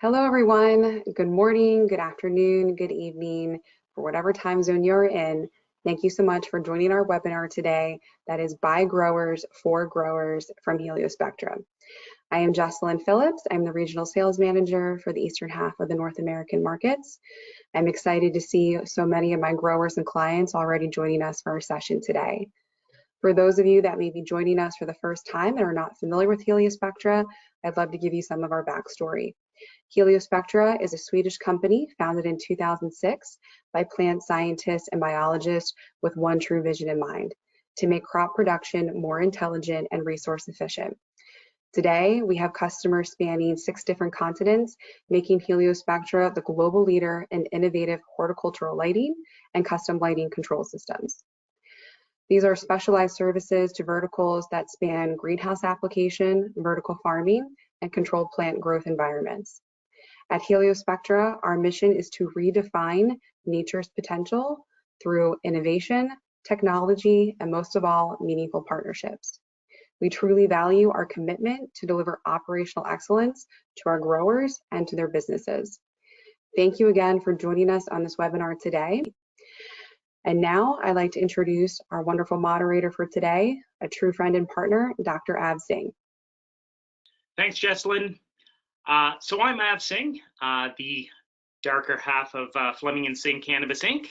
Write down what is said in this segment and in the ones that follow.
Hello, everyone. Good morning, good afternoon, good evening, for whatever time zone you're in. Thank you so much for joining our webinar today that is by growers for growers from Heliospectra. I am Jocelyn Phillips. I'm the Regional Sales Manager for the eastern half of the North American markets. I'm excited to see so many of my growers and clients already joining us for our session today. For those of you that may be joining us for the first time and are not familiar with Heliospectra, I'd love to give you some of our backstory. Heliospectra is a Swedish company founded in 2006 by plant scientists and biologists with one true vision in mind: to make crop production more intelligent and resource efficient. Today, we have customers spanning 6 different continents, making Heliospectra the global leader in innovative horticultural lighting and custom lighting control systems. These are specialized services to verticals that span greenhouse application, vertical farming, and controlled plant growth environments. At Heliospectra, our mission is to redefine nature's potential through innovation, technology, and most of all, meaningful partnerships. We truly value our commitment to deliver operational excellence to our growers and to their businesses. Thank you again for joining us on this webinar today. And now I'd like to introduce our wonderful moderator for today, a true friend and partner, Dr. Av Singh. Thanks, Jesslyn. So I'm Av Singh, the darker half of Fleming and Singh Cannabis Inc.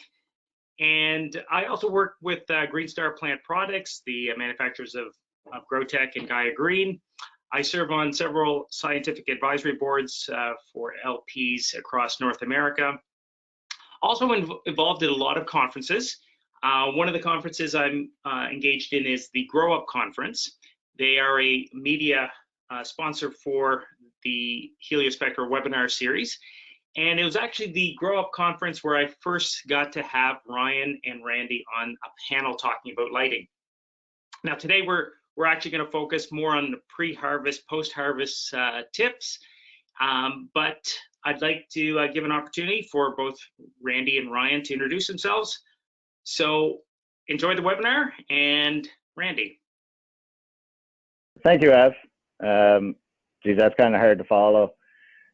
And I also work with Green Star Plant Products, the manufacturers of GrowTech and Gaia Green. I serve on several scientific advisory boards for LPs across North America. Also involved in a lot of conferences. One of the conferences I'm engaged in is the Grow Up Conference. They are a media sponsor for the Heliospectra webinar series. And it was actually the Grow Up Conference where I first got to have Ryan and Randy on a panel talking about lighting. Now today we're actually going to focus more on the pre-harvest, post-harvest tips. But I'd like to give an opportunity for both Randy and Ryan to introduce themselves. So enjoy the webinar, and Randy. Thank you, Av. Geez, that's kind of hard to follow.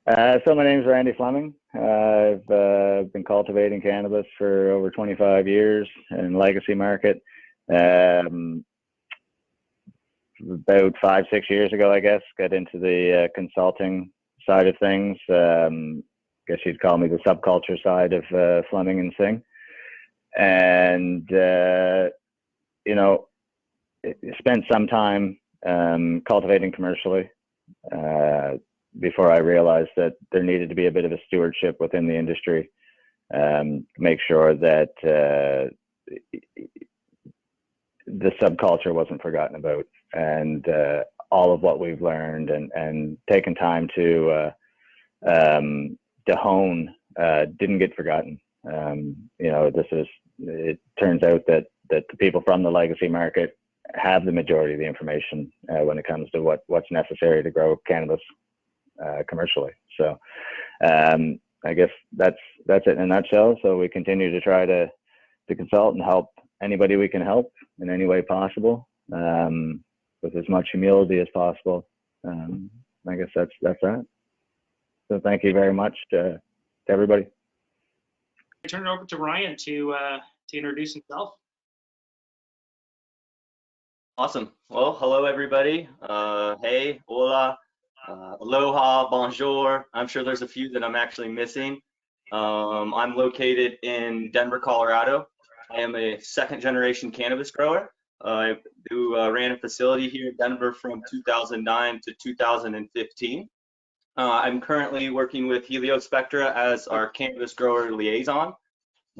So my name is Randy Fleming. I've been cultivating cannabis for over 25 years in the legacy market. About 5-6 years ago, I guess, got into the consulting side of things. Guess you'd call me the subculture side of Fleming and Singh. And, you know, spent some time cultivating commercially before I realized that there needed to be a bit of a stewardship within the industry, make sure that the subculture wasn't forgotten about, and all of what we've learned and taken time to hone didn't get forgotten. You know, it turns out that the people from the legacy market have the majority of the information when it comes to what's necessary to grow cannabis commercially. So I guess that's it in a nutshell. So we continue to try to consult and help anybody we can help in any way possible, with as much humility as possible. I guess that's that. So thank you very much to everybody. I turn it over to Ryan to introduce himself. Awesome. Well, hello everybody. Hey, hola, aloha, bonjour. I'm sure there's a few that I'm actually missing. I'm located in Denver, Colorado. I am a 2nd-generation cannabis grower. I ran a facility here in Denver from 2009 to 2015. I'm currently working with Heliospectra as our cannabis grower liaison,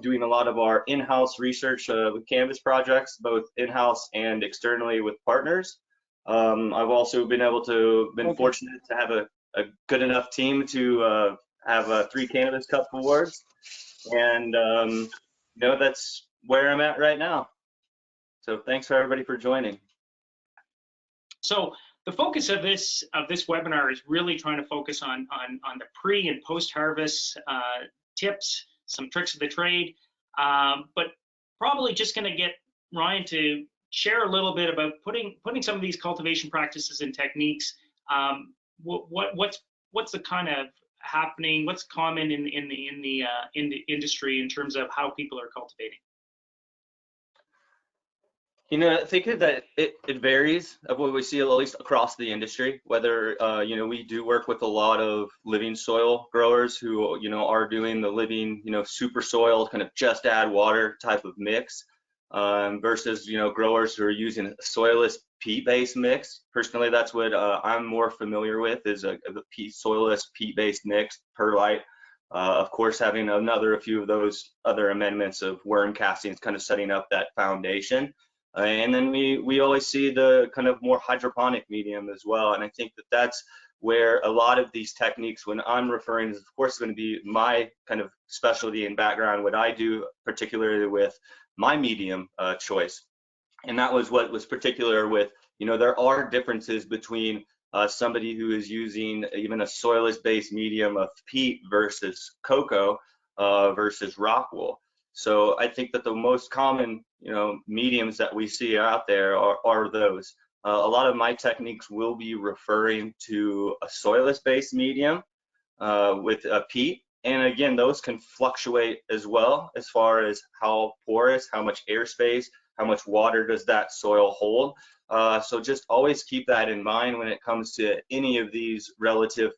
doing a lot of our in-house research with cannabis projects, both in-house and externally with partners. I've also been fortunate to have a good enough team to have 3 Cannabis Cup awards, and you know, that's where I'm at right now. So thanks for everybody for joining. So the focus of this webinar is really trying to focus on the pre and post harvest tips, some tricks of the trade, but probably just going to get Ryan to share a little bit about putting some of these cultivation practices and techniques. What's the kind of, happening? What's common in the industry in terms of how people are cultivating? You know, I think that it varies of what we see, at least across the industry, whether, you know, we do work with a lot of living soil growers who, you know, are doing the living, you know, super soil, kind of just add water type of mix, versus, you know, growers who are using a soilless peat-based mix. Personally, that's what I'm more familiar with, is a soilless peat-based mix, perlite. Of course, having a few of those other amendments of worm castings, kind of setting up that foundation. And then we always see the kind of more hydroponic medium as well. And I think that that's where a lot of these techniques, when I'm referring, is of course going to be my kind of specialty and background, what I do particularly with my medium choice. And that was what was particular with, you know, there are differences between somebody who is using even a soilless based medium of peat versus cocoa versus rock wool. So I think that the most common, you know, mediums that we see out there are those. A lot of my techniques will be referring to a soilless based medium with peat. And again, those can fluctuate as well, as far as how porous, how much airspace, how much water does that soil hold. So just always keep that in mind when it comes to any of these relative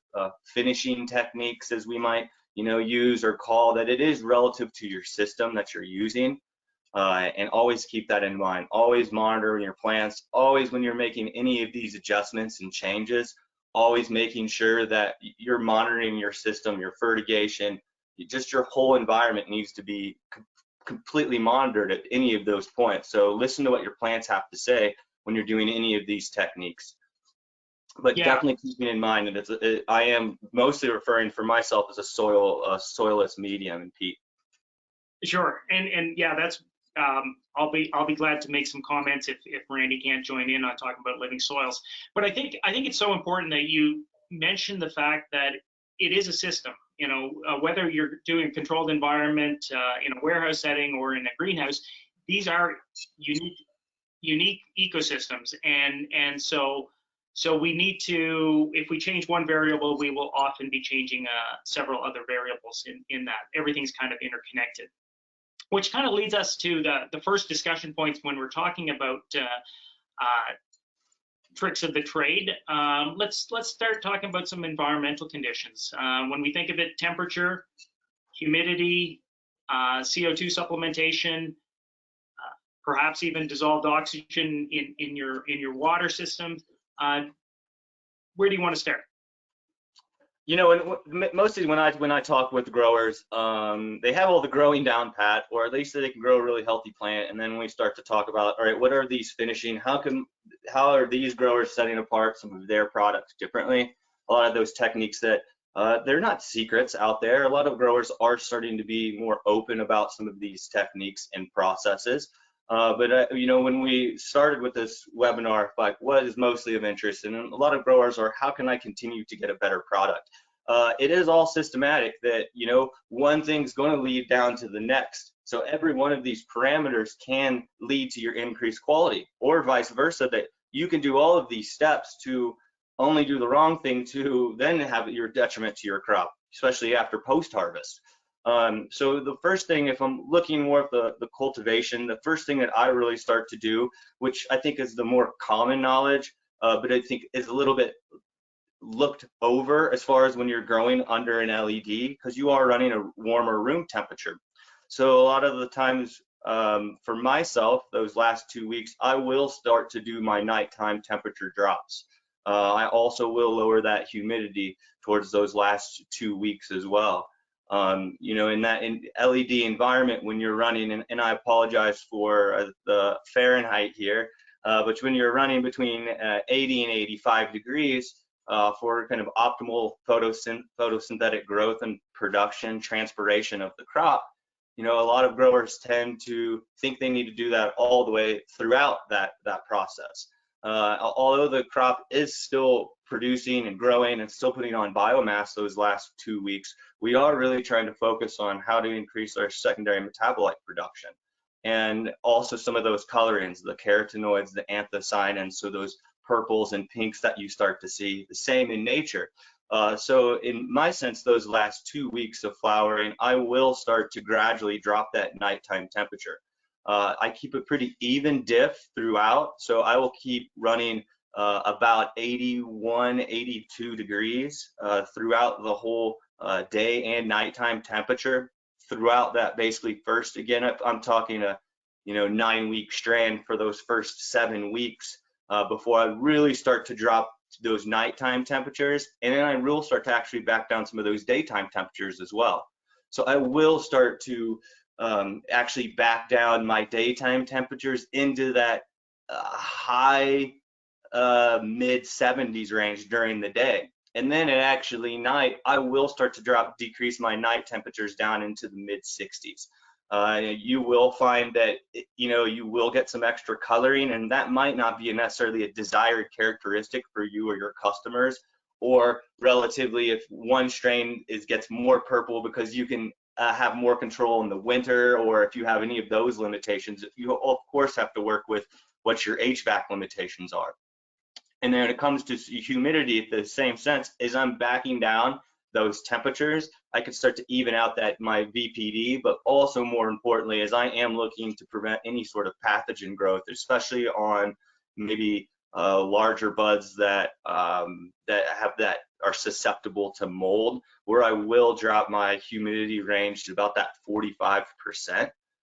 finishing techniques, as we might, you know, use or call, that it is relative to your system that you're using. And always keep that in mind. Always monitor your plants. Always, when you're making any of these adjustments and changes, always making sure that you're monitoring your system, your fertigation, just your whole environment needs to be completely monitored at any of those points. So listen to what your plants have to say when you're doing any of these techniques. But Yeah, definitely keeping in mind that I am mostly referring for myself as a soilless medium and peat. sure. And yeah, that's I'll be glad to make some comments if Randy can't join in on talking about living soils. But I think it's so important that you mention the fact that it is a system. You know, whether you're doing a controlled environment in a warehouse setting or in a greenhouse, these are unique ecosystems, and so we need to, if we change one variable, we will often be changing several other variables in that. Everything's kind of interconnected, which kind of leads us to the first discussion points when we're talking about tricks of the trade. Let's start talking about some environmental conditions. When we think of it, temperature, humidity, CO2 supplementation, perhaps even dissolved oxygen in your water system. Where do you want to start? You know, mostly when I talk with growers, they have all the growing down pat, or at least they can grow a really healthy plant. And then we start to talk about, all right, what are these finishing? How are these growers setting apart some of their products differently? A lot of those techniques that they're not secrets out there. A lot of growers are starting to be more open about some of these techniques and processes. But you know, when we started with this webinar, like what is mostly of interest, and a lot of growers are, how can I continue to get a better product? It is all systematic that, you know, one thing's going to lead down to the next. So every one of these parameters can lead to your increased quality, or vice versa, that you can do all of these steps to only do the wrong thing to then have your detriment to your crop, especially after post-harvest. So the first thing, if I'm looking more at the cultivation, the first thing that I really start to do, which I think is the more common knowledge, but I think is a little bit looked over as far as when you're growing under an LED, because you are running a warmer room temperature. So a lot of the times for myself, those last 2 weeks, I will start to do my nighttime temperature drops. I also will lower that humidity towards those last 2 weeks as well. You know, in LED environment, when you're running, and I apologize for the Fahrenheit here, but when you're running between 80 and 85 degrees for kind of optimal photosynthetic growth and production, transpiration of the crop, you know, a lot of growers tend to think they need to do that all the way throughout that process. Although the crop is still producing and growing and still putting on biomass those last 2 weeks, we are really trying to focus on how to increase our secondary metabolite production. And also some of those colorings, the carotenoids, the anthocyanins, so those purples and pinks that you start to see, the same in nature. So in my sense, those last 2 weeks of flowering, I will start to gradually drop that nighttime temperature. I keep a pretty even diff throughout, so I will keep running about 81, 82 degrees throughout the whole day and nighttime temperature throughout that basically first, again, I'm talking a 9-week strand for those first 7 weeks before I really start to drop those nighttime temperatures, and then I will start to actually back down some of those daytime temperatures as well. So I will start to actually back down my daytime temperatures into that high mid 70s range during the day. And then at actually night, I will start to decrease my night temperatures down into the mid 60s. You will find that, you will get some extra coloring, and that might not be necessarily a desired characteristic for you or your customers, or relatively if one strain gets more purple because you can have more control in the winter, or if you have any of those limitations, you of course have to work with what your HVAC limitations are. And then when it comes to humidity, the same sense, as I'm backing down those temperatures, I can start to even out my VPD, but also more importantly, as I am looking to prevent any sort of pathogen growth, especially on maybe larger buds that are susceptible to mold, where I will drop my humidity range to about that 45%,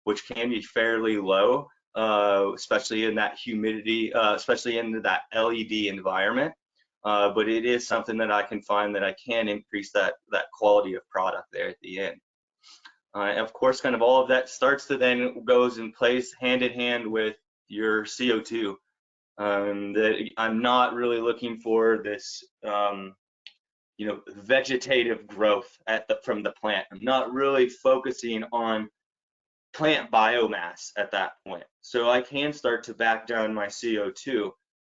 which can be fairly low. Especially in that humidity, especially in that LED environment. But it is something that I can find that I can increase that quality of product there at the end. Of course, kind of all of that starts to then goes in place hand in hand with your CO2. That I'm not really looking for this, vegetative growth from the plant. I'm not really focusing on plant biomass at that point. So I can start to back down my CO2,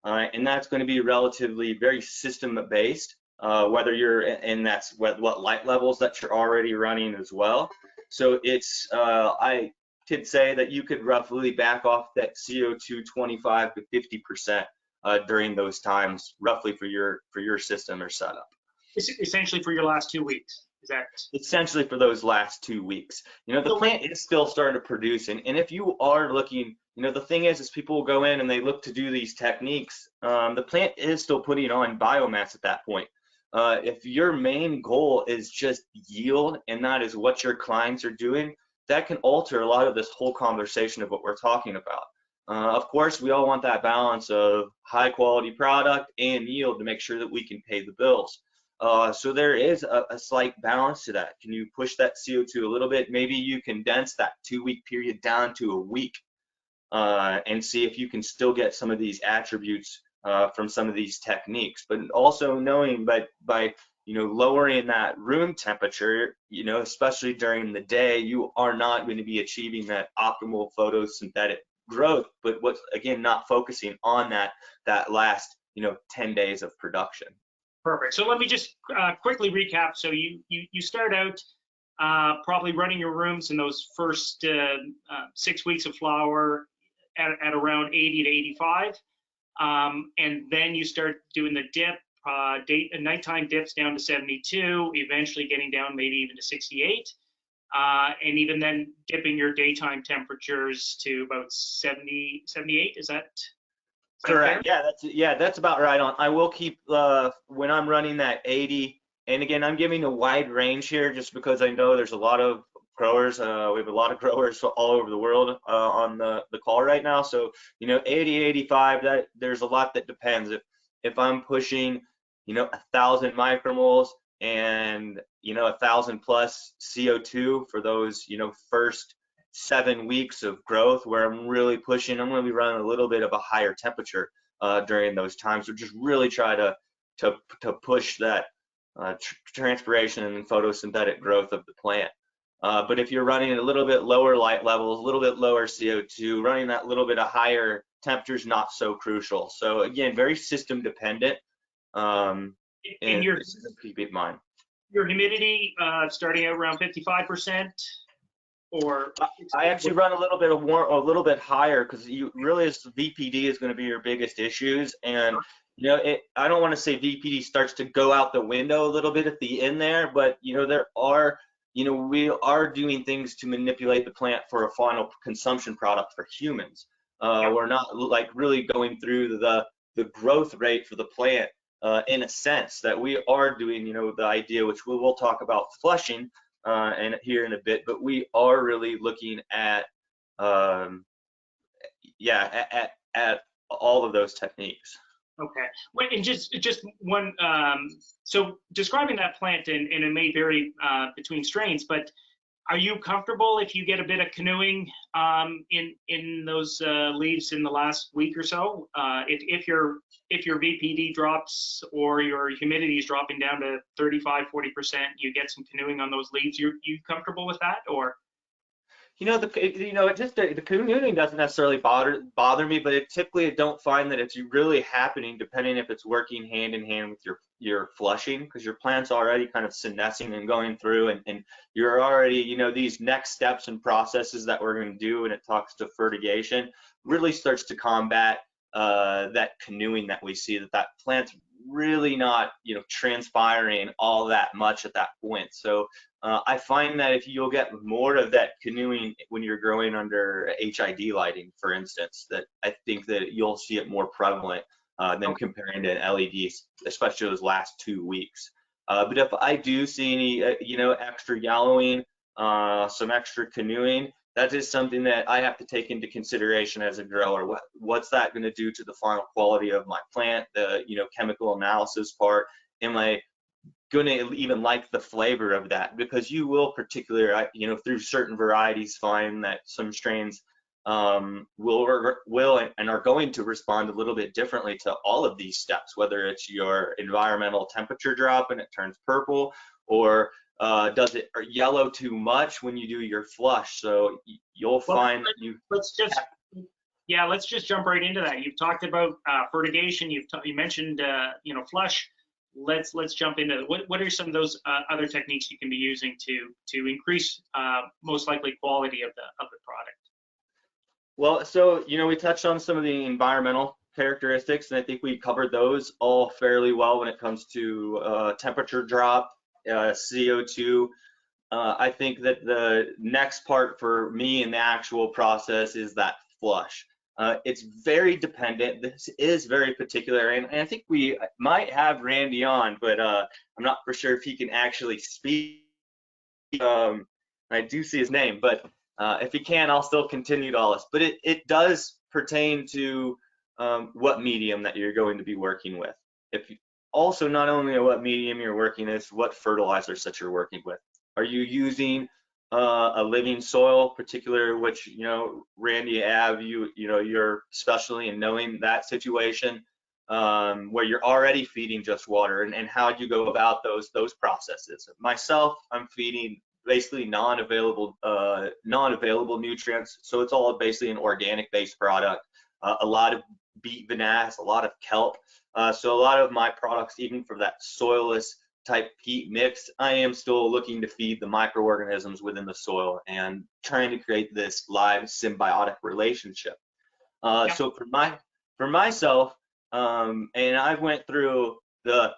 and that's going to be relatively very system based, whether you're, and that's what light levels that you're already running as well. So it's, I could say that you could roughly back off that CO2 25 to 50% during those times, roughly for your system or setup. Essentially for your last 2 weeks. Is that essentially for those last 2 weeks? The plant is still starting to produce, and if you are looking, the thing is people will go in and they look to do these techniques. The plant is still putting on biomass at that point. If your main goal is just yield, and that is what your clients are doing, that can alter a lot of this whole conversation of what we're talking about. Of course, we all want that balance of high quality product and yield to make sure that we can pay the bills. So there is a slight balance to that. Can you push that CO2 a little bit? Maybe you condense that 2-week period down to a week and see if you can still get some of these attributes from some of these techniques. But also knowing by lowering that room temperature, especially during the day, you are not going to be achieving that optimal photosynthetic growth. But what's, again, not focusing on that last 10 days of production. perfect? So let me just quickly recap. So you start out probably running your rooms in those first 6 weeks of flower at around 80 to 85, and then you start doing the dip. Nighttime dips down to 72, eventually getting down maybe even to 68, and even then dipping your daytime temperatures to about 70, 78. Is that correct? That's about right on. I will keep when I'm running that 80, and again, I'm giving a wide range here just because I know there's a lot of growers. We have a lot of growers all over the world on the call right now. So 80, 85. That there's a lot that depends. If I'm pushing 1,000 micromoles and 1,000 plus CO2 for those first 7 weeks of growth, where I'm really pushing, I'm going to be running a little bit of a higher temperature during those times. So just really try to push that transpiration and photosynthetic growth of the plant. But if you're running a little bit lower light levels, a little bit lower CO2, running that little bit of higher temperatures, not so crucial. So again, very system dependent. And keep it in mind. Your humidity starting at around 55%, or I actually run a little bit higher, because you really VPD is going to be your biggest issues, and You know, I don't want to say VPD starts to go out the window a little bit at the end there, but you know, there are, you know, we are doing things to manipulate the plant for a final consumption product for humans. We're not like really going through the growth rate for the plant in a sense that we are doing, you know, the idea which we will talk about flushing and here in a bit, but we are really looking at yeah, at all of those techniques. Okay. Wait, and just one. So describing that plant, and it may vary between strains, but are you comfortable if you get a bit of canoeing in those leaves in the last week or so? If your VPD drops or your humidity is dropping down to 35–40%, you get some canoeing on those leaves. You comfortable with that, or? You know, the canoeing doesn't necessarily bother me, but typically I don't find that it's really happening, depending if it's working hand in hand with your flushing, because your plant's already kind of senescing and going through, and you're already, you know, these next steps and processes that we're going to do when it talks to fertigation really starts to combat that canoeing that we see, that plant's really not, you know, transpiring all that much at that point. So I find that if you'll get more of that canoeing when you're growing under HID lighting, for instance, that I think that you'll see it more prevalent than comparing to LEDs, especially those last 2 weeks. But if I do see any, you know, extra yellowing, some extra canoeing, that is something that I have to take into consideration as a grower. What's that going to do to the final quality of my plant? The, you know, chemical analysis part. Am I going to even like the flavor of that? Because you will particularly, you know, through certain varieties find that some strains will and are going to respond a little bit differently to all of these steps, whether it's your environmental temperature drop and it turns purple, or does it yellow too much when you do your flush. So you'll find let's just jump right into that. You've talked about fertigation. You mentioned you know, flush. Let's jump into what are some of those other techniques you can be using to increase most likely quality of the product? Well, so you know, we touched on some of the environmental characteristics, and I think we covered those all fairly well when it comes to temperature drop, CO2. I think that the next part for me in the actual process is that flush. It's very dependent. This is very particular, and I think we might have Randy on, but I'm not for sure if he can actually speak. I do see his name, but if he can, I'll still continue to all this. But it does pertain to what medium that you're going to be working with. If you, also not only what medium you're working with, what fertilizers that you're working with. Are you using a living soil, particular, which, you know, Randy, you know, you're especially in knowing that situation where you're already feeding just water, and how do you go about those processes? Myself, I'm feeding basically non-available nutrients, so it's all basically an organic based product. A lot of beet vinasse, a lot of kelp. So a lot of my products, even for that soilless type peat mix, I am still looking to feed the microorganisms within the soil and trying to create this live symbiotic relationship. So for myself, and I went through the,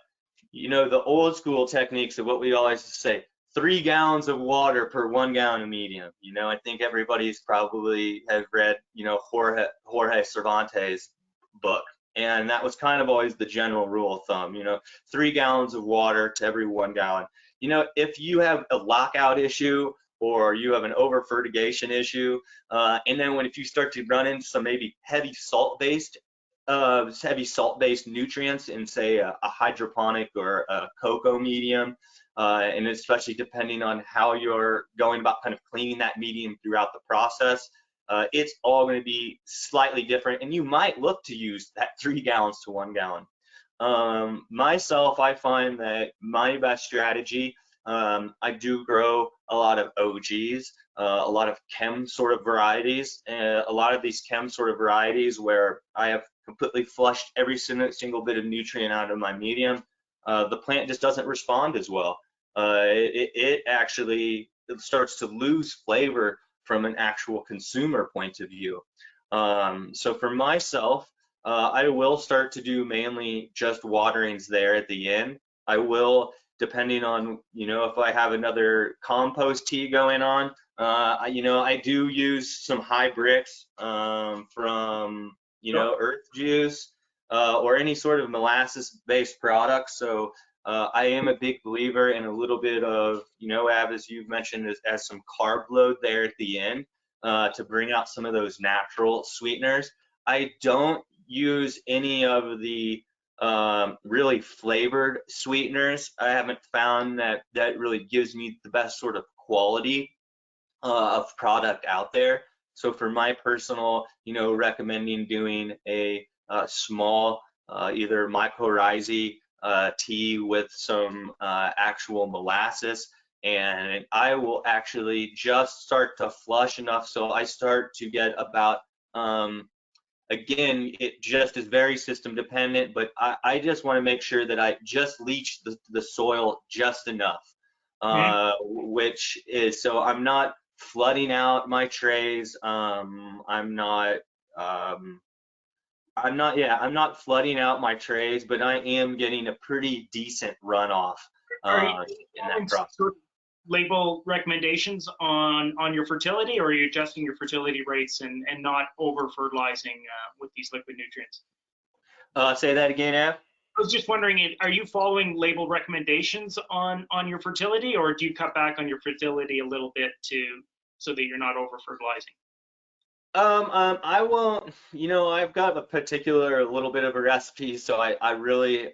you know, the old school techniques of what we always say, 3 gallons of water per 1 gallon of medium. You know, I think everybody's probably have read, you know, Jorge Cervantes' book. And that was kind of always the general rule of thumb, you know, 3 gallons of water to every 1 gallon. You know, if you have a lockout issue or you have an over fertigation issue, and then if you start to run into some maybe heavy salt-based nutrients in, say, a hydroponic or a cocoa medium, and especially depending on how you're going about kind of cleaning that medium throughout the process, it's all going to be slightly different, and you might look to use that 3 gallons to 1 gallon. Myself, I find that my best strategy, I do grow a lot of OGs, a lot of chem sort of varieties, and a lot of these chem sort of varieties where I have completely flushed every single bit of nutrient out of my medium. The plant just doesn't respond as well. It actually starts to lose flavor from an actual consumer point of view. So for myself, I will start to do mainly just waterings there at the end. I will, depending on, if I have another compost tea going on, I do use some high bricks from, earth juice or any sort of molasses-based product. So I am a big believer in a little bit of, Ab, as you've mentioned, as some carb load there at the end to bring out some of those natural sweeteners. I don't use any of the really flavored sweeteners. I haven't found that really gives me the best sort of quality of product out there. So for my personal, recommending doing a small either mycorrhizae tea with some actual molasses, and I will actually just start to flush enough so I start to get about again, it just is very system dependent, but I just want to make sure that I just leach the soil just enough, which is, so I'm not flooding out my trays. I'm not flooding out my trays, but I am getting a pretty decent runoff Are you in that following process. sort of label recommendations on your fertility, or are you adjusting your fertility rates and not over fertilizing with these liquid nutrients? Say that again, Ab? I was just wondering, are you following label recommendations on your fertility, or do you cut back on your fertility a little bit so that you're not over fertilizing? I won't, I've got a particular little bit of a recipe, so I really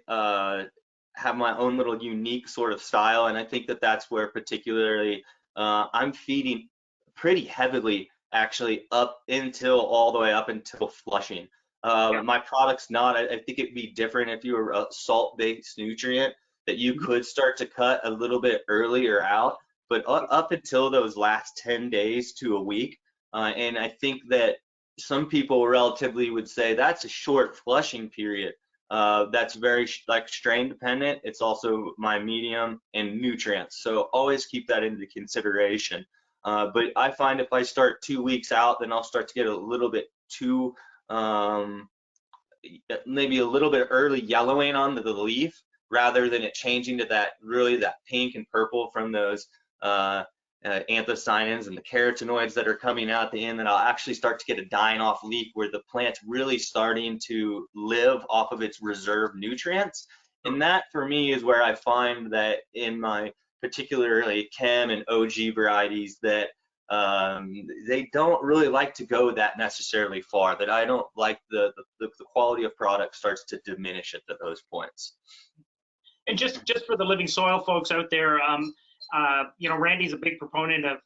have my own little unique sort of style, and I think that that's where particularly I'm feeding pretty heavily actually all the way up until flushing. My product's not, I think it'd be different if you were a salt-based nutrient that you could start to cut a little bit earlier out, but up until those last 10 days to a week, and I think that some people relatively would say that's a short flushing period. That's very strain dependent. It's also my medium and nutrients. So always keep that into consideration. But I find if I start 2 weeks out, then I'll start to get a little bit too, maybe a little bit early yellowing on the leaf rather than it changing to that pink and purple from those anthocyanins and the carotenoids that are coming out at the end, that I'll actually start to get a dying off leaf where the plant's really starting to live off of its reserve nutrients. And that for me is where I find that in my particularly chem and OG varieties that they don't really like to go that necessarily far, that I don't like the quality of product starts to diminish at those points. And just for the living soil folks out there, Randy's a big proponent of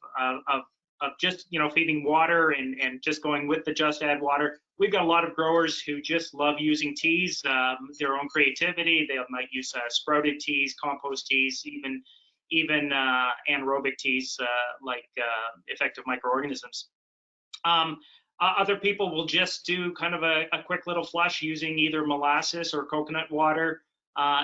just, feeding water and just going with the just add water. We've got a lot of growers who just love using teas, their own creativity. They might use sprouted teas, compost teas, even anaerobic teas like effective microorganisms. Other people will just do kind of a quick little flush using either molasses or coconut water.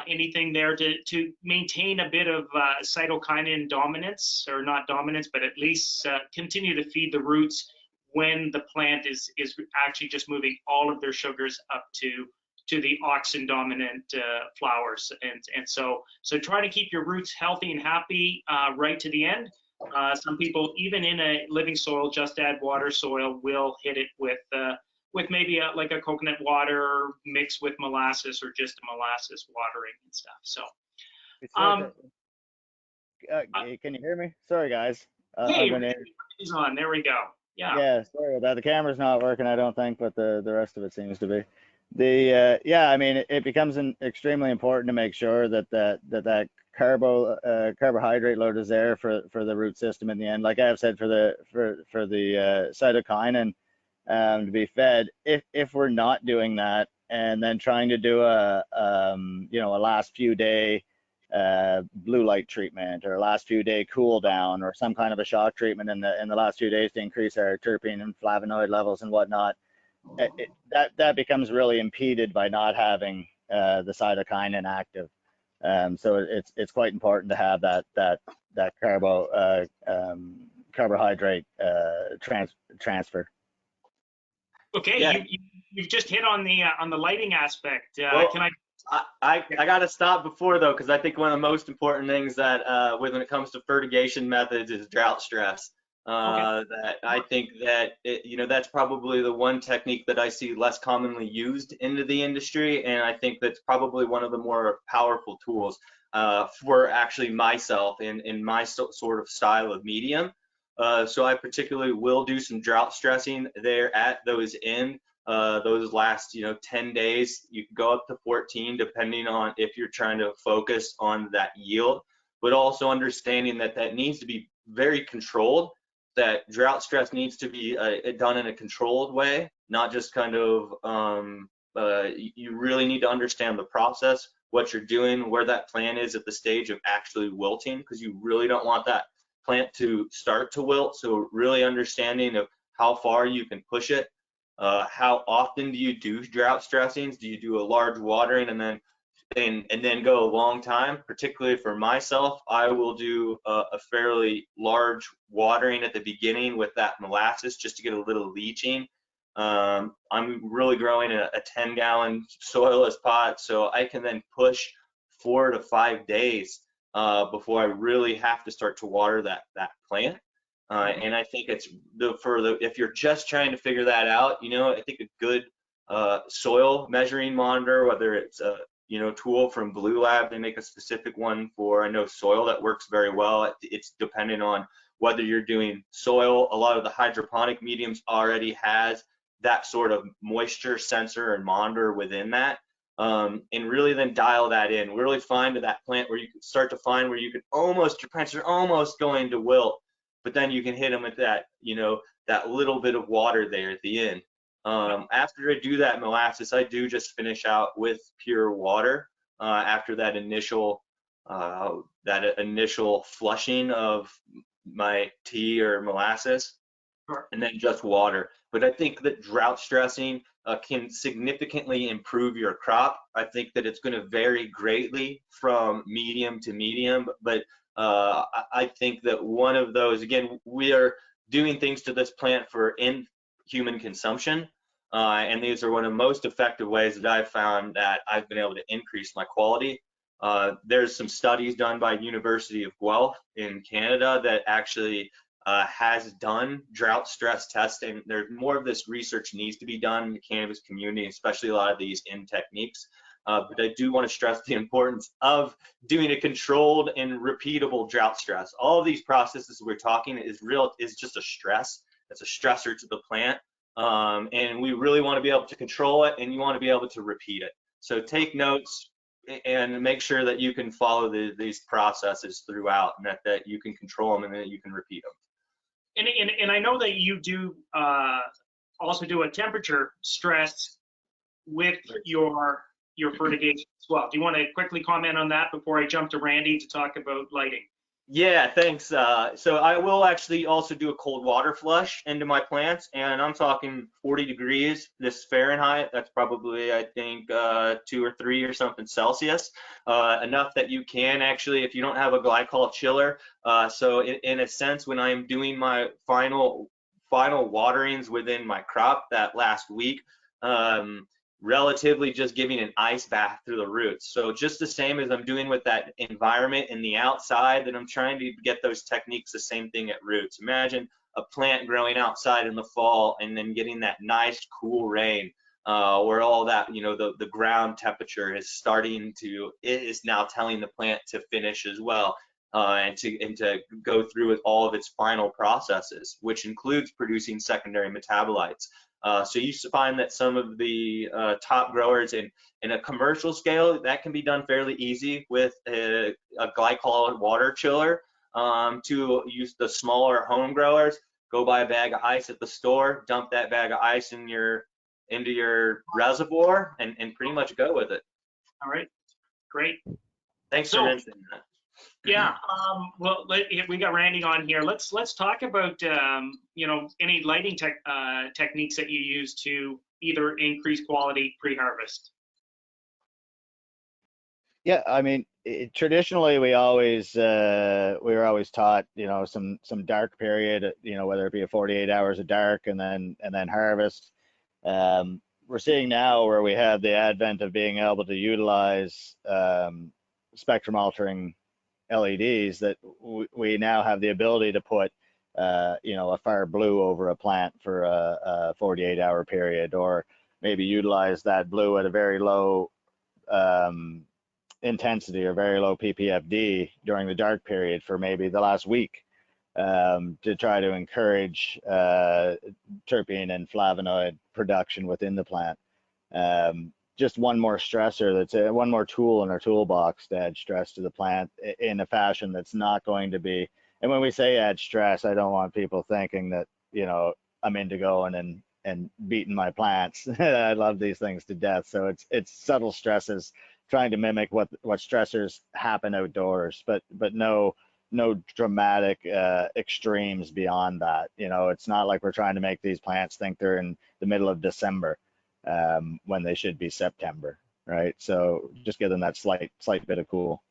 Anything there to maintain a bit of cytokinin dominance, or not dominance, but at least continue to feed the roots when the plant is actually just moving all of their sugars up to the auxin dominant flowers, and so try to keep your roots healthy and happy right to the end. Some people, even in a living soil, just add water soil, will hit it with maybe like a coconut water mixed with molasses, or just a molasses watering and stuff. So, can you hear me? Sorry, guys. hey, he's on. There we go. Yeah. Yeah, sorry about that. The camera's not working, I don't think, but the rest of it seems to be. Yeah, I mean, it becomes extremely important to make sure that carbohydrate load is there for the root system in the end. Like I've said, for the cytokinin to be fed. If we're not doing that, and then trying to do a last few day blue light treatment, or a last few day cool down, or some kind of a shock treatment in the last few days to increase our terpene and flavonoid levels and whatnot, that becomes really impeded by not having the cytokinin active. So it's quite important to have that carbohydrate transfer. Okay, Yeah. you've just hit on the lighting aspect. Well, Can I? I got to stop before though, because I think one of the most important things that when it comes to fertigation methods is drought stress. Okay. That I think that that's probably the one technique that I see less commonly used into the industry, and I think that's probably one of the more powerful tools for actually myself in my sort of style of medium. So I particularly will do some drought stressing there at those last 10 days. You can go up to 14 depending on if you're trying to focus on that yield, but also understanding that that needs to be very controlled, that drought stress needs to be done in a controlled way, not just kind of you really need to understand the process, what you're doing, where that plant is at the stage of actually wilting, because you really don't want that plant to start to wilt. So really understanding of how far you can push it. How often do you do drought stressings? Do you do a large watering and then go a long time? Particularly for myself, I will do a fairly large watering at the beginning with that molasses just to get a little leaching. I'm really growing a 10-gallon soilless pot, so I can then push 4 to 5 days before I really have to start to water that plant. And I think it's if you're just trying to figure that out, I think a good soil measuring monitor, whether it's a tool from Blue Lab, they make a specific one for, I know, soil that works very well. It's dependent on whether you're doing soil. A lot of the hydroponic mediums already has that sort of moisture sensor and monitor within that. And really then dial that in. Really find that plant where you can start to find where you can almost, your plants are almost going to wilt, but then you can hit them with that, that little bit of water there at the end. After I do that molasses, I do just finish out with pure water after that initial flushing of my tea or molasses, and then just water. But I think that drought stressing can significantly improve your crop. I think that it's going to vary greatly from medium to medium, but I think that one of those, again, we are doing things to this plant for in human consumption, and these are one of the most effective ways that I've found that I've been able to increase my quality. There's some studies done by University of Guelph in Canada that actually has done drought stress testing. There's more of this research needs to be done in the cannabis community, especially a lot of these in techniques. But I do want to stress the importance of doing a controlled and repeatable drought stress. All of these processes we're talking is just a stress. It's a stressor to the plant. And we really want to be able to control it, and you want to be able to repeat it. So take notes and make sure that you can follow these processes throughout, and that you can control them and that you can repeat them. And I know that you do also do a temperature stress with your fertigation as well. Do you want to quickly comment on that before I jump to Randy to talk about lighting? Yeah, thanks. So I will actually also do a cold water flush into my plants, and I'm talking 40 degrees this Fahrenheit. That's probably, I think, 2 or 3 or something Celsius, enough that you can actually, if you don't have a glycol chiller. So in a sense, when I'm doing my final waterings within my crop that last week, relatively just giving an ice bath through the roots. So just the same as I'm doing with that environment in the outside, that I'm trying to get those techniques the same thing at roots. Imagine a plant growing outside in the fall and then getting that nice cool rain where all that, the ground temperature is it is now telling the plant to finish as well. And to go through with all of its final processes, which includes producing secondary metabolites. So you find that some of the top growers in a commercial scale, that can be done fairly easy with a glycol water chiller. To use the smaller home growers, go buy a bag of ice at the store, dump that bag of ice into your reservoir, and pretty much go with it. All right, great. Thanks for mentioning that. Yeah, well, we got Randy on here. Let's talk about any lighting techniques that you use to either increase quality pre-harvest. Yeah, I mean, traditionally we were always taught, some dark period, whether it be a 48 hours of dark and then harvest. we're seeing now where we have the advent of being able to utilize spectrum altering LEDs, that we now have the ability to put a far blue over a plant for a 48-hour period, or maybe utilize that blue at a very low intensity or very low ppfd during the dark period for maybe the last week, to try to encourage terpene and flavonoid production within the plant. Just one more stressor, that's one more tool in our toolbox to add stress to the plant in a fashion that's not going to be, and when we say add stress, I don't want people thinking that, I'm into going and beating my plants. I love these things to death. So it's subtle stresses, trying to mimic what stressors happen outdoors, but no dramatic extremes beyond that. It's not like we're trying to make these plants think they're in the middle of December when they should be September, right? So just give them that slight bit of cool.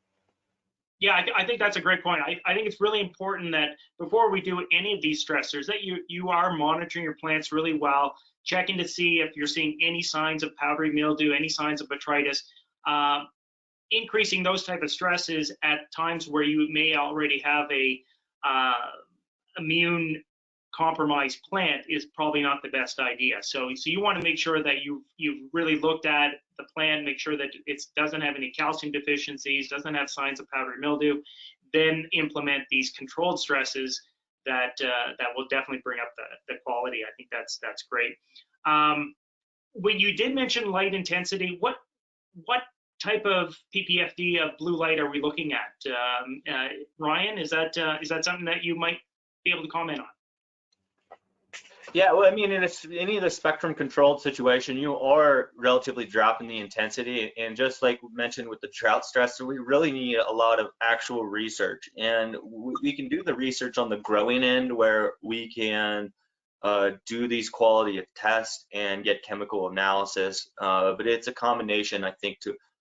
Yeah, I think that's a great point. I think it's really important that before we do any of these stressors, that you are monitoring your plants really well, checking to see if you're seeing any signs of powdery mildew, any signs of botrytis. Increasing those type of stresses at times where you may already have a immune compromised plant is probably not the best idea. So you want to make sure that you've really looked at the plant, make sure that it doesn't have any calcium deficiencies, doesn't have signs of powdery mildew, then implement these controlled stresses that will definitely bring up the quality. I think that's great. When you did mention light intensity, what type of ppfd of blue light are we looking at? Ryan, is that something that you might be able to comment on? Yeah, well, I mean, in any of the spectrum controlled situation, you are relatively dropping the intensity. And just like we mentioned with the drought stressor, we really need a lot of actual research. And we can do the research on the growing end, where we can do these quality of tests and get chemical analysis. But it's a combination, I think,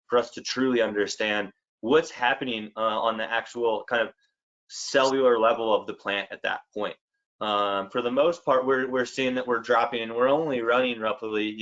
for us to truly understand what's happening on the actual kind of cellular level of the plant at that point. For the most part, we're seeing that we're dropping, and we're only running roughly,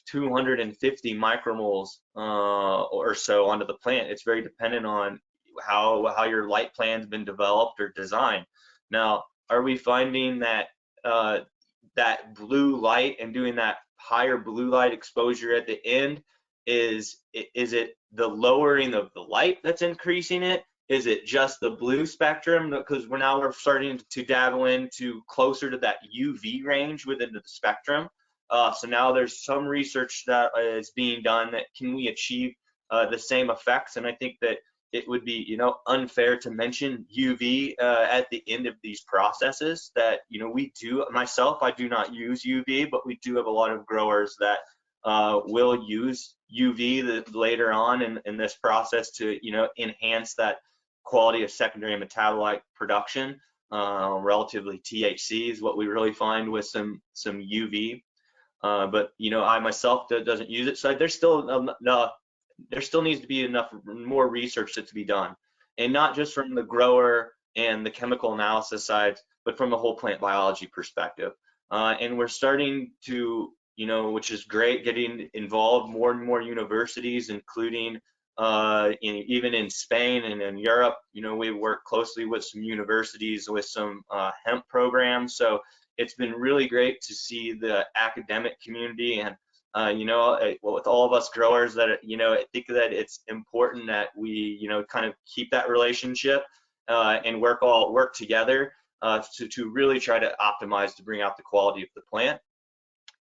250 micromoles or so onto the plant. It's very dependent on how your light plan's been developed or designed. Now, are we finding that that blue light and doing that higher blue light exposure at the end, is it the lowering of the light that's increasing it? Is it just the blue spectrum? Because we're starting to dabble into closer to that UV range within the spectrum. So now there's some research that is being done that can we achieve the same effects. And I think that it would be, unfair to mention UV at the end of these processes. That we do. Myself, I do not use UV, but we do have a lot of growers that will use UV later on in this process to enhance that quality of secondary metabolite production. Relatively THC is what we really find with some UV. But I myself doesn't use it, so there still needs to be enough more research to be done, and not just from the grower and the chemical analysis side, but from the whole plant biology perspective. And we're starting to, which is great, getting involved more and more universities, including even in Spain and in Europe. We work closely with some universities with some hemp programs. So it's been really great to see the academic community and with all of us growers that I think that it's important that we kind of keep that relationship and work together to really try to optimize to bring out the quality of the plant.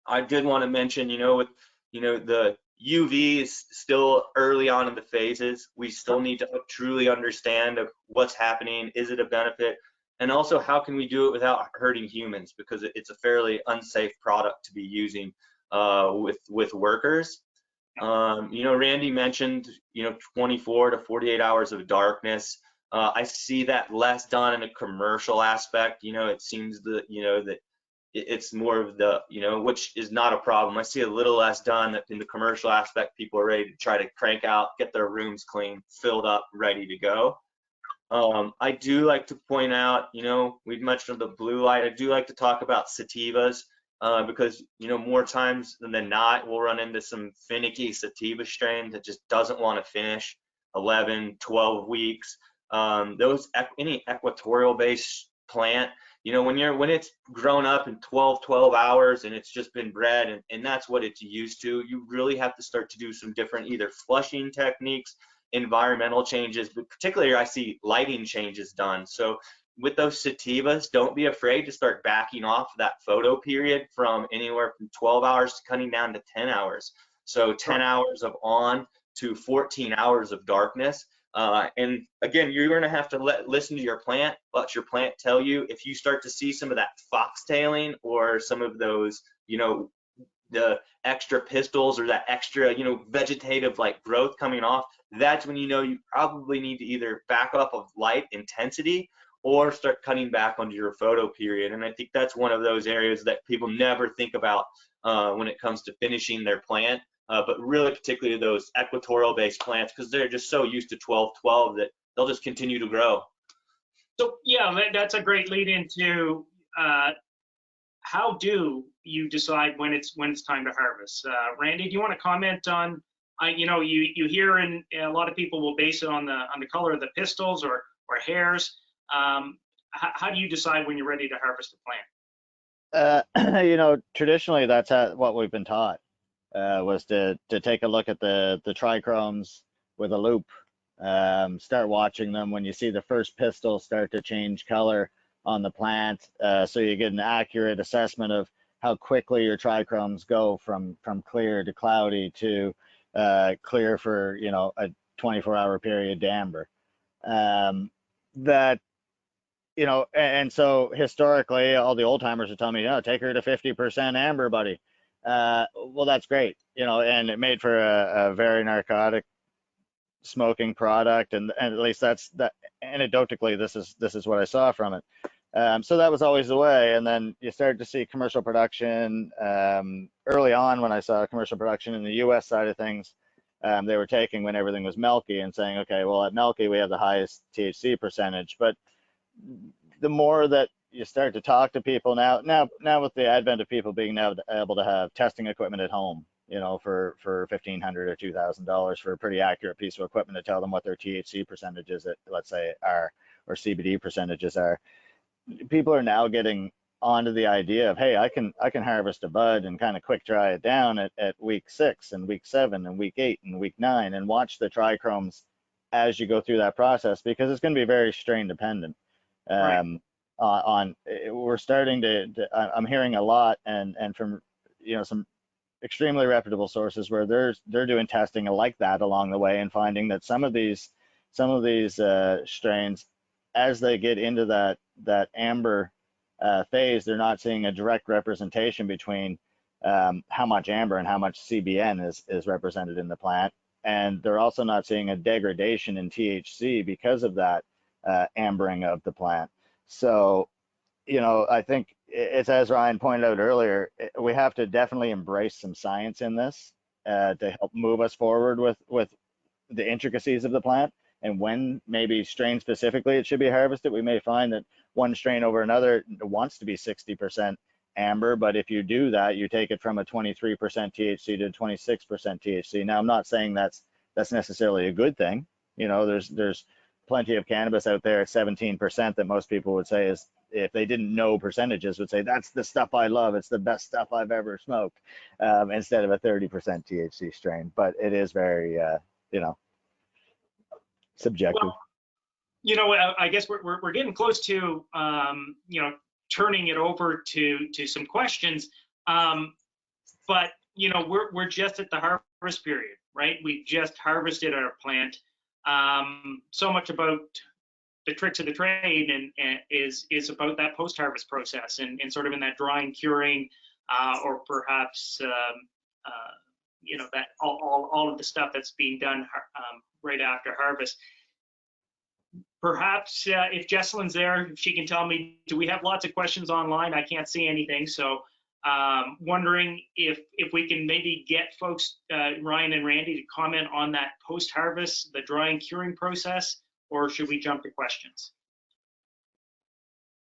I did want to mention, with the UV is still early on in the phases. We still need to truly understand what's happening. Is it a benefit? And also, how can we do it without hurting humans? Because it's a fairly unsafe product to be using with workers. Randy mentioned 24 to 48 hours of darkness. I see that less done in a commercial aspect. It seems that that it's more of the which is not a problem. I see a little less done in the commercial aspect. People are ready to try to crank out, get their rooms clean, filled up, ready to go. I do like to point out, we've mentioned the blue light. I do like to talk about sativas. because, you know, more times than not, we'll run into some finicky sativa strain that just doesn't want to finish 11, 12 weeks. Any equatorial based plant, you know, when it's grown up in 12 hours and it's just been bred and that's what it's used to, you really have to start to do some different either flushing techniques, environmental changes, but particularly I see lighting changes done. So with those sativas, don't be afraid to start backing off that photo period from anywhere from 12 hours to cutting down to 10 hours. So 10 hours of on to 14 hours of darkness. And again, you're going to have to listen to your plant, let your plant tell you if you start to see some of that foxtailing or some of those, you know, the extra pistils or that extra, you know, vegetative like growth coming off. That's when you know you probably need to either back up of light intensity or start cutting back onto your photo period. And I think that's one of those areas that people never think about when it comes to finishing their plant. But really particularly those equatorial based plants, because they're just so used to 12-12 that they'll just continue to grow. So yeah, that's a great lead into how do you decide when it's time to harvest? Randy, do you want to comment on? You know, you hear a lot of people will base it on the color of the pistils or hairs. How do you decide when you're ready to harvest a plant? You know, traditionally that's what we've been taught. Was to take a look at the trichomes with a loop, start watching them when you see the first pistil start to change color on the plant, so you get an accurate assessment of how quickly your trichomes go from clear to cloudy to clear for, you know, a 24-hour period to amber. That, you know, and so historically all the old timers would tell me, oh, take her to 50% amber, buddy. Well, that's great, you know, and it made for a very narcotic smoking product, and at least that's that. Anecdotally, this is what I saw from it. So that was always the way, and then you started to see commercial production early on. When I saw commercial production in the U.S. side of things, they were taking when everything was milky and saying, okay, well at milky we have the highest THC percentage, but the more that you start to talk to people now with the advent of people being now able to have testing equipment at home, you know, for $1,500 or $2,000 for a pretty accurate piece of equipment to tell them what their THC percentages, let's say, are, or CBD percentages are. People are now getting onto the idea of, hey, I can harvest a bud and kind of quick dry it down at week 6 and week 7 and week 8 and week 9 and watch the trichomes as you go through that process, because it's going to be very strain dependent. Right. We're starting to I'm hearing a lot and from, you know, some extremely reputable sources where they're doing testing like that along the way and finding that some of these strains, as they get into that amber phase, they're not seeing a direct representation between how much amber and how much CBN is represented in the plant, and they're also not seeing a degradation in THC because of that ambering of the plant. So, you know, I think it's, as Ryan pointed out earlier, we have to definitely embrace some science in this to help move us forward with the intricacies of the plant, and when maybe strain specifically it should be harvested. We may find that one strain over another wants to be 60% amber, but if you do that, you take it from a 23% THC to 26% THC. Now, I'm not saying that's necessarily a good thing. You know, there's plenty of cannabis out there at 17% that most people would say is, if they didn't know percentages, would say that's the stuff I love. It's the best stuff I've ever smoked, instead of a 30% THC strain. But it is very, you know, subjective. Well, you know, I guess we're getting close to you know, turning it over to some questions. But you know, we're just at the harvest period, right? We just harvested our plant. So much about the tricks of the trade and is about that post-harvest process and sort of in that drying, curing, or perhaps you know, that all of the stuff that's being done right after harvest. Perhaps if Jesselyn's there, if she can tell me, do we have lots of questions online? I can't see anything, so wondering if we can maybe get folks, Ryan and Randy, to comment on that post-harvest, the drying, curing process, or should we jump to questions?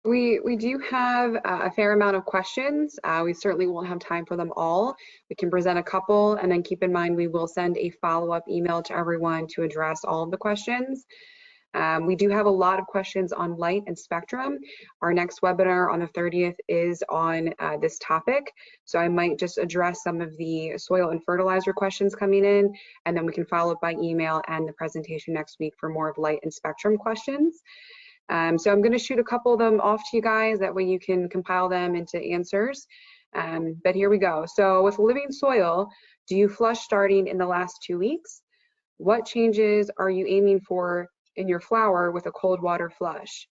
We do have a fair amount of questions. We certainly won't have time for them all. We can present a couple, and then keep in mind we will send a follow-up email to everyone to address all of the questions. We do have a lot of questions on light and spectrum. Our next webinar on the 30th is on this topic. So I might just address some of the soil and fertilizer questions coming in, and then we can follow up by email and the presentation next week for more of light and spectrum questions. So I'm going to shoot a couple of them off to you guys. That way you can compile them into answers. But here we go. So with living soil, do you flush starting in the last 2 weeks? What changes are you aiming for in your flower with a cold water flush?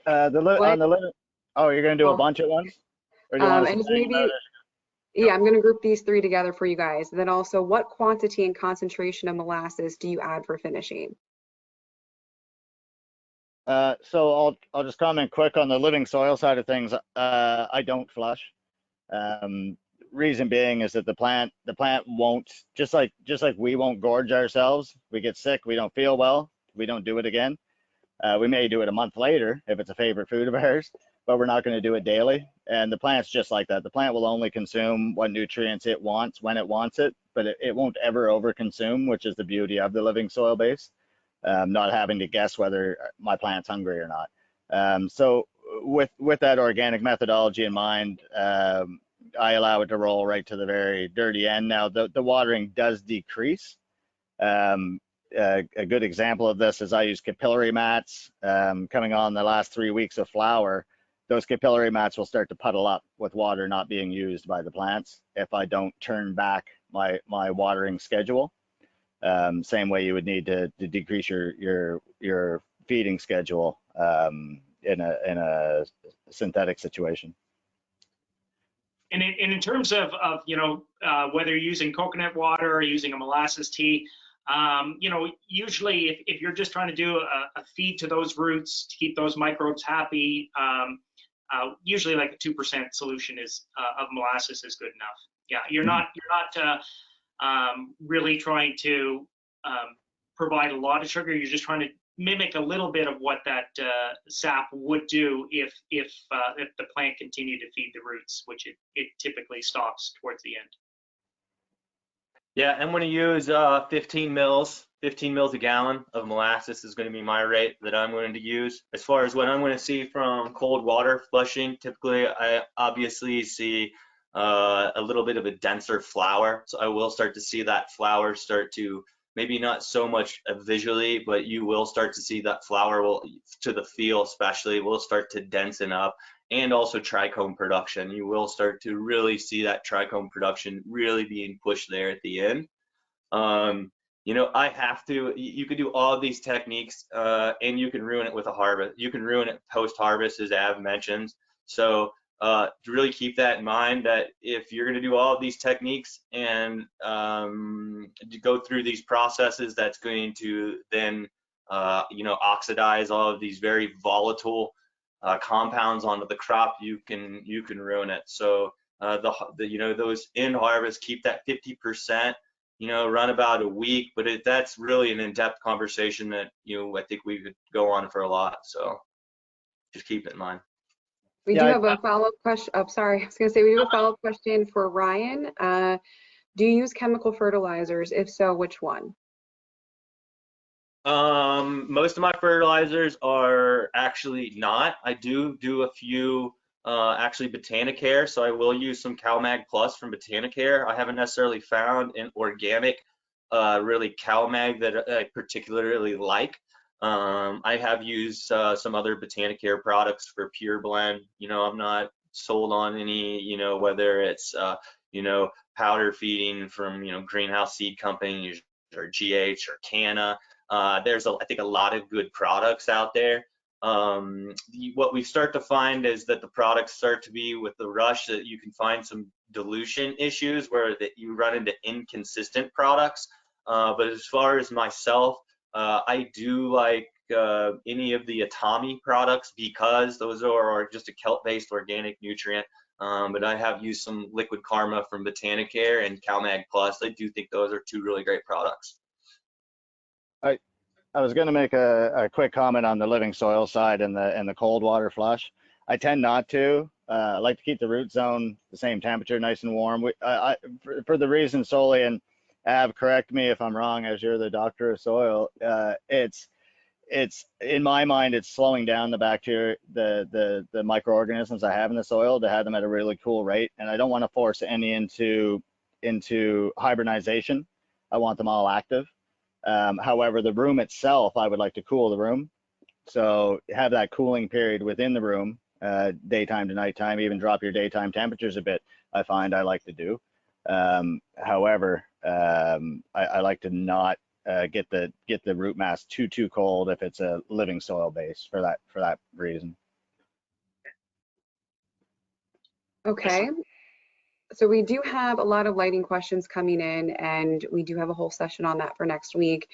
On the limit. Oh, you're going to do a bunch at once? Or do you want and to maybe, yeah, I'm going to group these three together for you guys. And then also, what quantity and concentration of molasses do you add for finishing? So I'll just comment quick on the living soil side of things. I don't flush. Reason being is that the plant won't, just like we won't gorge ourselves. We get sick, we don't feel well, we don't do it again. We may do it a month later if it's a favorite food of ours, but we're not going to do it daily. And the plant's just like that. The plant will only consume what nutrients it wants when it wants it, but it won't ever overconsume, which is the beauty of the living soil base. Not having to guess whether my plant's hungry or not. So with that organic methodology in mind, I allow it to roll right to the very dirty end. Now the watering does decrease. A good example of this is I use capillary mats. Coming on the last 3 weeks of flower, those capillary mats will start to puddle up with water not being used by the plants if I don't turn back my watering schedule. Same way you would need to decrease your feeding schedule in a synthetic situation. And in terms of whether you're using coconut water or using a molasses tea, usually if you're just trying to do a feed to those roots to keep those microbes happy, usually like a 2% solution of molasses is good enough. Yeah, you're not really trying to provide a lot of sugar. You're just trying to mimic a little bit of what that sap would do if the plant continued to feed the roots, which it typically stops towards the end. Yeah, I'm going to use 15 mils a gallon of molasses is going to be my rate that I'm going to use. As far as what I'm going to see from cold water flushing, typically I obviously see a little bit of a denser flower. So I will start to see that flower start to, maybe not so much visually, but you will start to see that flower to the feel especially, will start to densen up. And also trichome production. You will start to really see that trichome production really being pushed there at the end. You could do all of these techniques and you can ruin it with a harvest. You can ruin it post-harvest, as Av mentions. So to really keep that in mind, that if you're going to do all of these techniques and go through these processes, that's going to then oxidize all of these very volatile compounds onto the crop, you can ruin it. So those in harvest, keep that 50%, run about a week, but that's really an in-depth conversation that I think we could go on for a lot. So just keep it in mind. We do have a follow-up question. Oh, sorry, I was going to say we do have a follow-up question for Ryan. Do you use chemical fertilizers? If so, which one? Most of my fertilizers are actually not. I do a few actually Botanicare, so I will use some CalMag Plus from Botanicare. I haven't necessarily found an organic really CalMag that I particularly like. I have used some other Botanicare products for Pure Blend. I'm not sold on any, whether it's powder feeding from Greenhouse Seed Company or GH or Canna. There's I think a lot of good products out there. What we start to find is that the products start to be, with the rush, that you can find some dilution issues where that you run into inconsistent products. But as far as myself, I do like any of the Atami products because those are just a kelp-based organic nutrient. But I have used some Liquid Karma from Botanicare and CalMag Plus. I do think those are two really great products. I was going to make a quick comment on the living soil side and the cold water flush. I tend not to. I like to keep the root zone the same temperature, nice and warm. For the reason solely, and Av, correct me if I'm wrong, as you're the doctor of soil. It's in my mind, it's slowing down the bacteria, the microorganisms I have in the soil to have them at a really cool rate, and I don't want to force any into hibernization. I want them all active. However, the room itself, I would like to cool the room. So have that cooling period within the room, daytime to nighttime, even drop your daytime temperatures a bit, I find I like to do. However, I like to not get the root mass too cold if it's a living soil base for that reason. Okay. So we do have a lot of lighting questions coming in, and we do have a whole session on that for next week.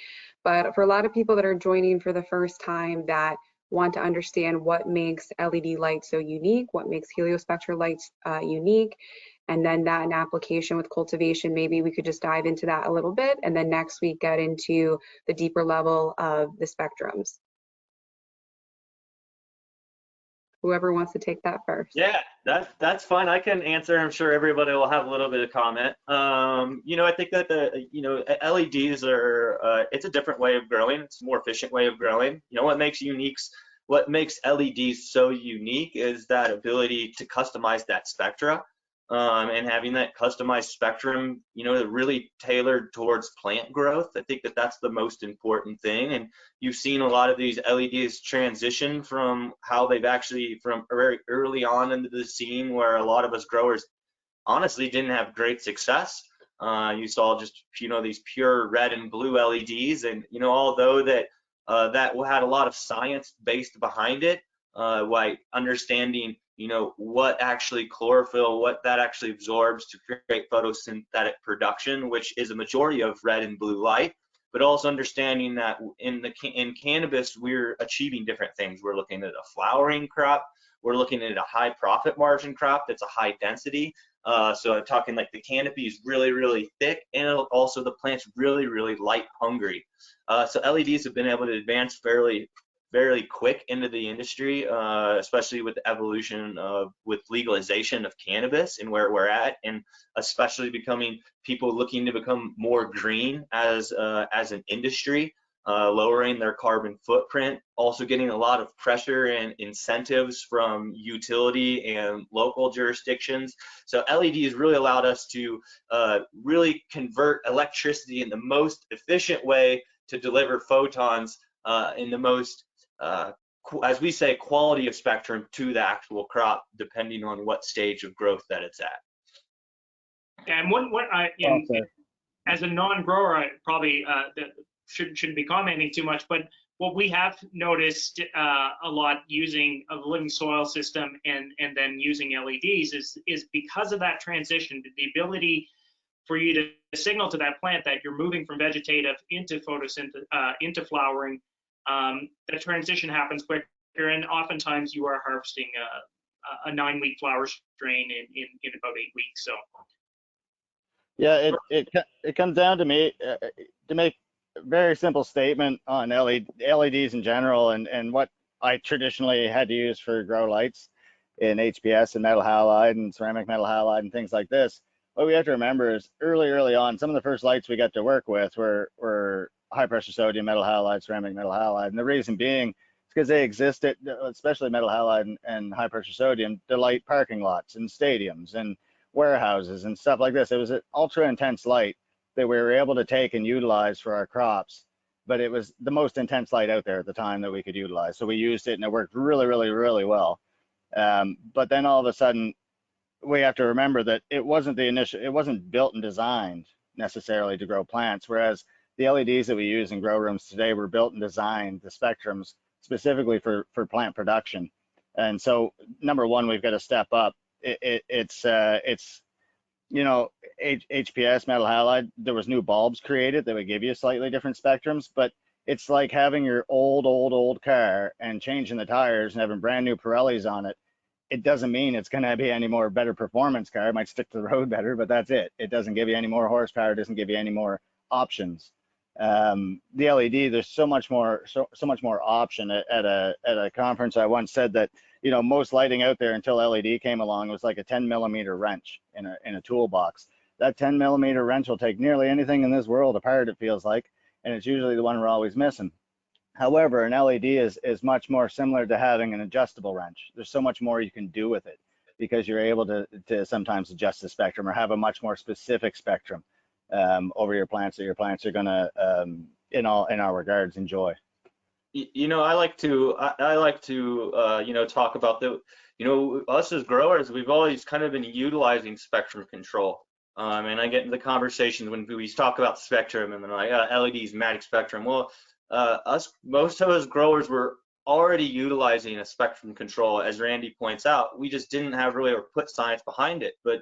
But for a lot of people that are joining for the first time that want to understand what makes LED light so unique, what makes heliospectral lights unique, and then that in application with cultivation, maybe we could just dive into that a little bit, and then next week get into the deeper level of the spectrums. Whoever wants to take that first. Yeah, that's fine. I can answer. I'm sure everybody will have a little bit of comment. I think that LEDs are it's a different way of growing. It's a more efficient way of growing. What makes LEDs so unique is that ability to customize that spectra. And having that customized spectrum, really tailored towards plant growth. I think that that's the most important thing. And you've seen a lot of these LEDs transition from how they've actually, from very early on into the scene, where a lot of us growers honestly didn't have great success. You saw just, these pure red and blue LEDs. And, although that had a lot of science based behind it, like understanding what actually chlorophyll, what that actually absorbs to create photosynthetic production, which is a majority of red and blue light, but also understanding that in cannabis, we're achieving different things. We're looking at a flowering crop, we're looking at a high profit margin crop that's a high density. So I'm talking like the canopy is really, really thick, and also the plant's really, really light hungry. So LEDs have been able to advance fairly quick into the industry, especially with the evolution with legalization of cannabis and where we're at, and especially people looking to become more green as an industry, lowering their carbon footprint, also getting a lot of pressure and incentives from utility and local jurisdictions. So LEDs really allowed us to really convert electricity in the most efficient way to deliver photons in the most as we say, quality of spectrum to the actual crop, depending on what stage of growth that it's at. And as a non-grower, I probably shouldn't be commenting too much, but what we have noticed a lot using a living soil system and then using LEDs is because of that transition, the ability for you to signal to that plant that you're moving from vegetative into photosynthesis, into flowering. The transition happens quicker, and oftentimes you are harvesting a 9-week flower strain in about 8 weeks. So yeah, it comes down to me to make a very simple statement on LEDs in general, and what I traditionally had to use for grow lights in HPS and metal halide and ceramic metal halide and things like this. What we have to remember is early on, some of the first lights we got to work with were high pressure sodium metal halide, ceramic metal halide, and the reason being is because they existed, especially metal halide and high pressure sodium, to light parking lots and stadiums and warehouses and stuff like this. It was an ultra intense light that we were able to take and utilize for our crops, but it was the most intense light out there at the time that we could utilize. So we used it, and it worked really, really, really well. But then all of a sudden, we have to remember that it wasn't built and designed necessarily to grow plants, whereas the LEDs that we use in grow rooms today were built and designed, the spectrums, specifically for plant production. And so, number one, we've got to step up. It's HPS, metal halide, there was new bulbs created that would give you slightly different spectrums, but it's like having your old car and changing the tires and having brand new Pirellis on it. It doesn't mean it's going to be any more better performance car. It might stick to the road better, but that's it. It doesn't give you any more horsepower. It doesn't give you any more options. The LED, there's so much more option. At a conference, I once said that, you know, most lighting out there until LED came along was like a 10mm wrench in a toolbox. That 10mm wrench will take nearly anything in this world apart, it feels like, and it's usually the one we're always missing. However, an LED is much more similar to having an adjustable wrench. There's so much more you can do with it because you're able to sometimes adjust the spectrum or have a much more specific spectrum over your plants that your plants are going to, in all regards, enjoy. You know, I like to you know, talk about the, you know, us as growers, we've always kind of been utilizing spectrum control. And I get into the conversations when we talk about spectrum and then like LEDs, matic spectrum. Well, most of us growers were already utilizing a spectrum control, as Randy points out. We just didn't have really or put science behind it, but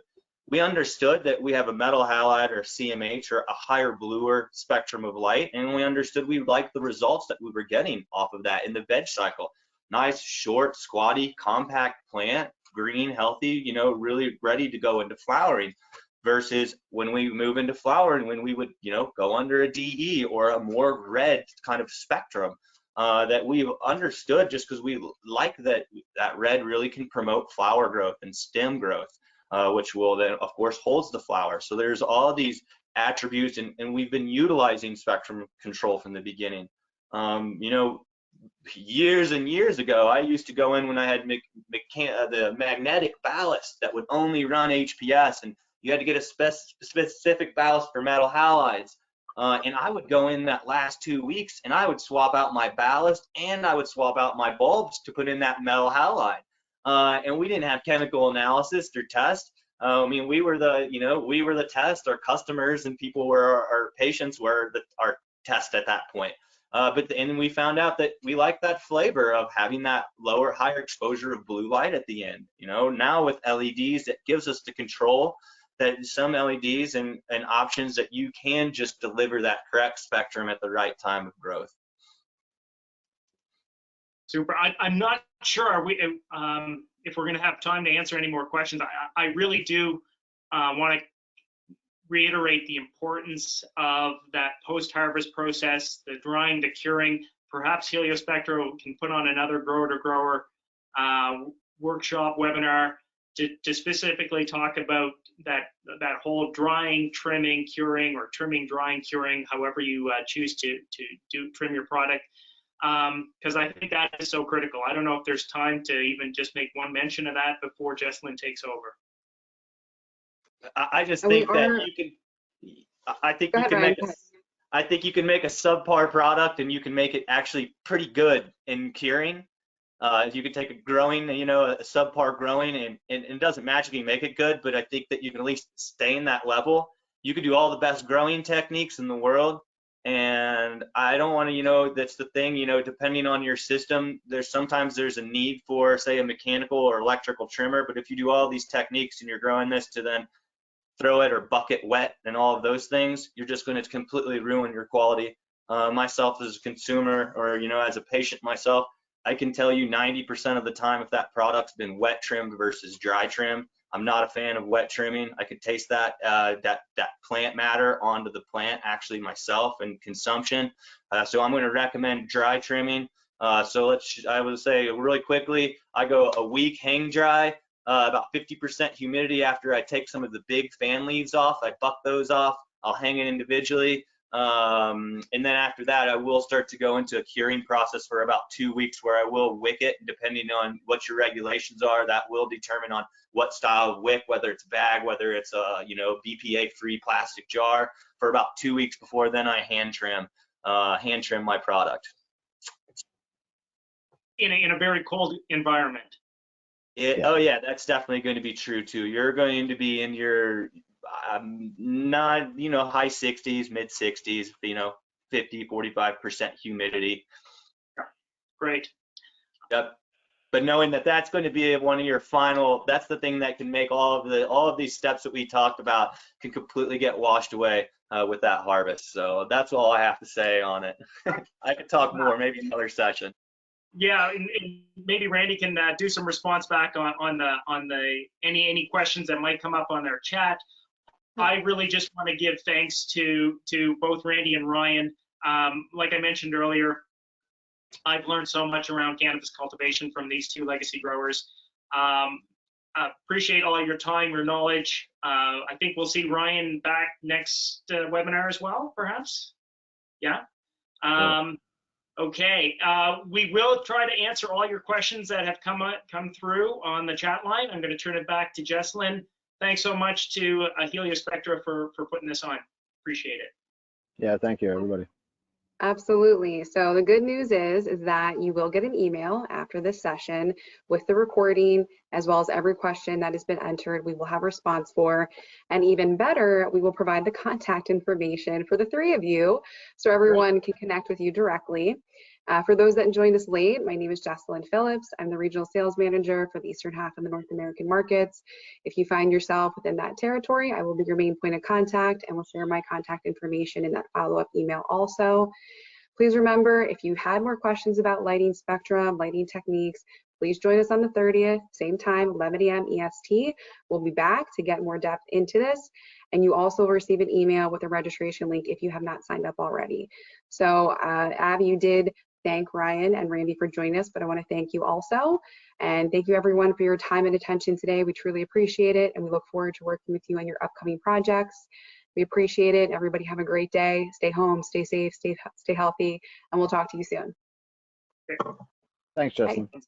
we understood that we have a metal halide or CMH or a higher bluer spectrum of light, and we understood we liked the results that we were getting off of that in the veg cycle. Nice, short, squatty, compact plant, green, healthy, you know, really ready to go into flowering. Versus when we move into flowering, when we would, you know, go under a DE or a more red kind of spectrum that we've understood just because we like that red really can promote flower growth and stem growth. Which will then, of course, holds the flower. So there's all these attributes, and we've been utilizing spectrum control from the beginning. You know, years and years ago, I used to go in when I had the magnetic ballast that would only run HPS, and you had to get a specific ballast for metal halides. And I would go in that last 2 weeks, and I would swap out my ballast, and I would swap out my bulbs to put in that metal halide. And we didn't have chemical analysis or test. I mean, we were the test. Our customers and people were our patients were our test at that point. And we found out that we like that flavor of having that higher exposure of blue light at the end. You know, now with LEDs, it gives us the control that some LEDs and options that you can just deliver that correct spectrum at the right time of growth. Super. I'm not sure if we're going to have time to answer any more questions. I really do want to reiterate the importance of that post-harvest process, the drying, the curing. Perhaps Heliospectro can put on another grower-to-grower workshop webinar to specifically talk about that whole drying, trimming, curing, or trimming, drying, curing, however you choose to trim your product. Because I think that is so critical. I don't know if there's time to even just make one mention of that before Jesslyn takes over. I just think that you can. I think you can make. I think you can make a subpar product, and you can make it actually pretty good in curing. If you could take a growing, you know, a subpar growing, and it doesn't magically make it good, but I think that you can at least stay in that level. You could do all the best growing techniques in the world. And I don't want to, you know, that's the thing, you know, depending on your system, sometimes there's a need for, say, a mechanical or electrical trimmer. But if you do all these techniques and you're growing this to then throw it or bucket wet and all of those things, you're just going to completely ruin your quality. Myself as a consumer, or, you know, as a patient myself, I can tell you 90% of the time if that product's been wet trimmed versus dry trim. I'm not a fan of wet trimming. I could taste that plant matter onto the plant actually myself and consumption. So I'm going to recommend dry trimming. I would say really quickly, I go a week hang dry, about 50% humidity after I take some of the big fan leaves off. I buck those off. I'll hang it individually. And then after that, I will start to go into a curing process for about 2 weeks where I will wick it, depending on what your regulations are. That will determine on what style of wick, whether it's bag, whether it's a, you know, BPA-free plastic jar, for about 2 weeks before then I hand trim my product. In a very cold environment. Oh yeah, that's definitely going to be true too. You're going to be in your not, you know, high 60s, mid 60s, you know, 50-45% humidity. Great. Yep. But knowing that that's going to be one of your final, that's the thing that can make all of these steps that we talked about can completely get washed away with that harvest. So that's all I have to say on it. I could talk more, maybe another session. Yeah, and maybe Randy can do some response back on any questions that might come up on their chat. I really just want to give thanks to both Randy and Ryan. Like I mentioned earlier, I've learned so much around cannabis cultivation from these two legacy growers. Appreciate all your time, your knowledge. I think we'll see Ryan back next webinar as well, perhaps. Yeah. Okay. We will try to answer all your questions that have come through on the chat line. I'm going to turn it back to Jessalyn. Thanks so much to Heliospectra for putting this on. Appreciate it. Yeah, thank you, everybody. Absolutely. So the good news is that you will get an email after this session with the recording, as well as every question that has been entered, we will have a response for. And even better, we will provide the contact information for the three of you so everyone can connect with you directly. For those that joined us late, my name is Jessalyn Phillips. I'm the Regional Sales Manager for the eastern half of the North American markets. If you find yourself within that territory, I will be your main point of contact and will share my contact information in that follow-up email also. Please remember, if you had more questions about lighting spectrum, lighting techniques, please join us on the 30th, same time, 11 a.m. EST. We'll be back to get more depth into this. And you also will receive an email with a registration link if you have not signed up already. So Abby, you did thank Ryan and Randy for joining us, but I want to thank you also. And thank you everyone for your time and attention today. We truly appreciate it. And we look forward to working with you on your upcoming projects. We appreciate it. Everybody have a great day. Stay home, stay safe, stay healthy, and we'll talk to you soon. Thanks, Justin. Bye.